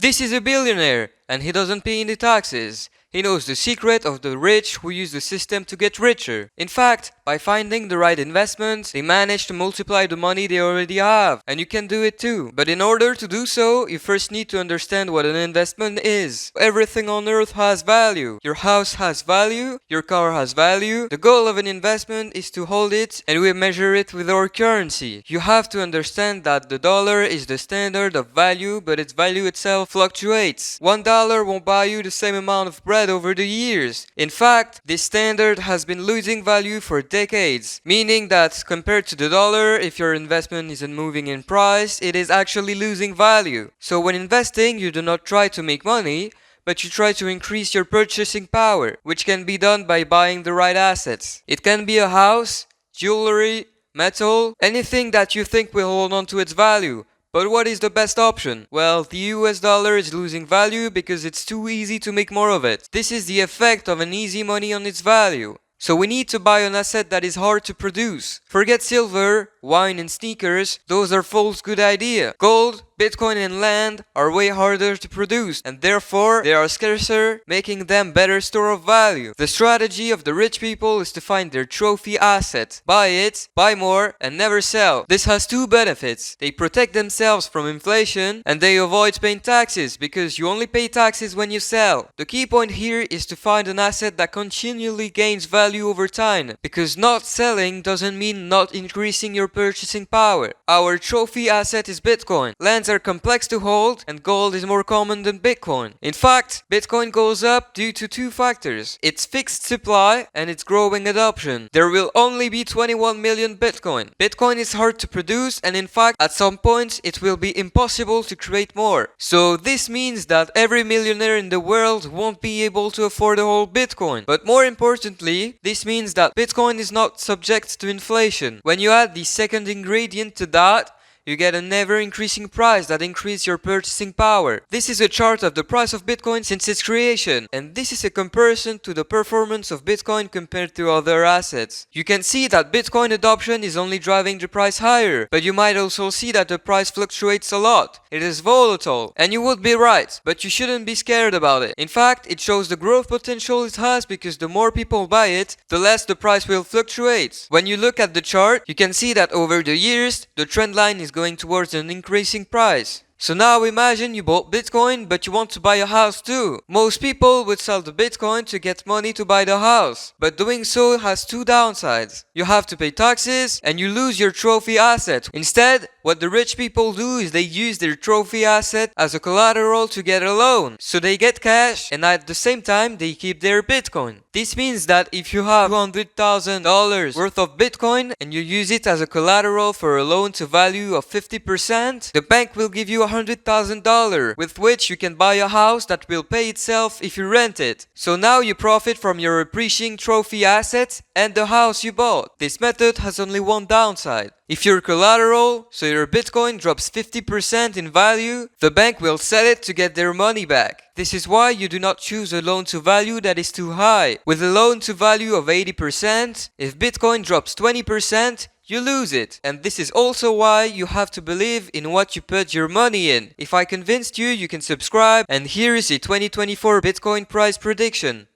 This is a billionaire, and he doesn't pay any taxes. He knows the secret of the rich who use the system to get richer. In fact, by finding the right investment, they manage to multiply the money they already have. And you can do it too. But in order to do so, you first need to understand what an investment is. Everything on earth has value. Your house has value. Your car has value. The goal of an investment is to hold it, and we measure it with our currency. You have to understand that the dollar is the standard of value, but its value itself fluctuates. $1 won't buy you the same amount of bread over the years. In fact, this standard has been losing value for decades, meaning that compared to the dollar, if your investment isn't moving in price, it is actually losing value. So when investing, you do not try to make money, but you try to increase your purchasing power, which can be done by buying the right assets. It can be a house, jewelry, metal, anything that you think will hold on to its value. But what is the best option? Well, the US dollar is losing value because it's too easy to make more of it. This is the effect of an easy money on its value. So we need to buy an asset that is hard to produce. Forget silver, wine and sneakers, those are false good idea. Gold, Bitcoin and land are way harder to produce and therefore they are scarcer, making them better store of value. The strategy of the rich people is to find their trophy asset, buy it, buy more and never sell. This has two benefits. They protect themselves from inflation and they avoid paying taxes because you only pay taxes when you sell. The key point here is to find an asset that continually gains value over time because not selling doesn't mean not increasing your purchasing power. Our trophy asset is Bitcoin. Lands are complex to hold and gold is more common than Bitcoin. In fact, Bitcoin goes up due to two factors: its fixed supply and its growing adoption. There will only be 21 million Bitcoin. Bitcoin is hard to produce and in fact at some point it will be impossible to create more. So this means that every millionaire in the world won't be able to afford a whole Bitcoin. But more importantly, this means that Bitcoin is not subject to inflation. When you add the second ingredient to that, you get a never-increasing price that increases your purchasing power. This is a chart of the price of Bitcoin since its creation, and this is a comparison to the performance of Bitcoin compared to other assets. You can see that Bitcoin adoption is only driving the price higher, but you might also see that the price fluctuates a lot. It is volatile, and you would be right, but you shouldn't be scared about it. In fact, it shows the growth potential it has because the more people buy it, the less the price will fluctuate. When you look at the chart, you can see that over the years, the trend line is going towards an increasing price. So now imagine you bought Bitcoin but you want to buy a house too. Most people would sell the Bitcoin to get money to buy the house, but doing so has two downsides. You have to pay taxes and you lose your trophy asset. Instead, what the rich people do is they use their trophy asset as a collateral to get a loan. So they get cash and at the same time they keep their Bitcoin. This means that if you have $200,000 worth of Bitcoin and you use it as a collateral for a loan to value of 50%, the bank will give you $100,000 with which you can buy a house that will pay itself if you rent it. So now you profit from your appreciating trophy assets and the house you bought. This method has only one downside. If your collateral, so your Bitcoin, drops 50% in value, the bank will sell it to get their money back. This is why you do not choose a loan to value that is too high. With a loan to value of 80%, if Bitcoin drops 20%, you lose it. And this is also why you have to believe in what you put your money in. If I convinced you, you can subscribe, and here is a 2024 Bitcoin price prediction.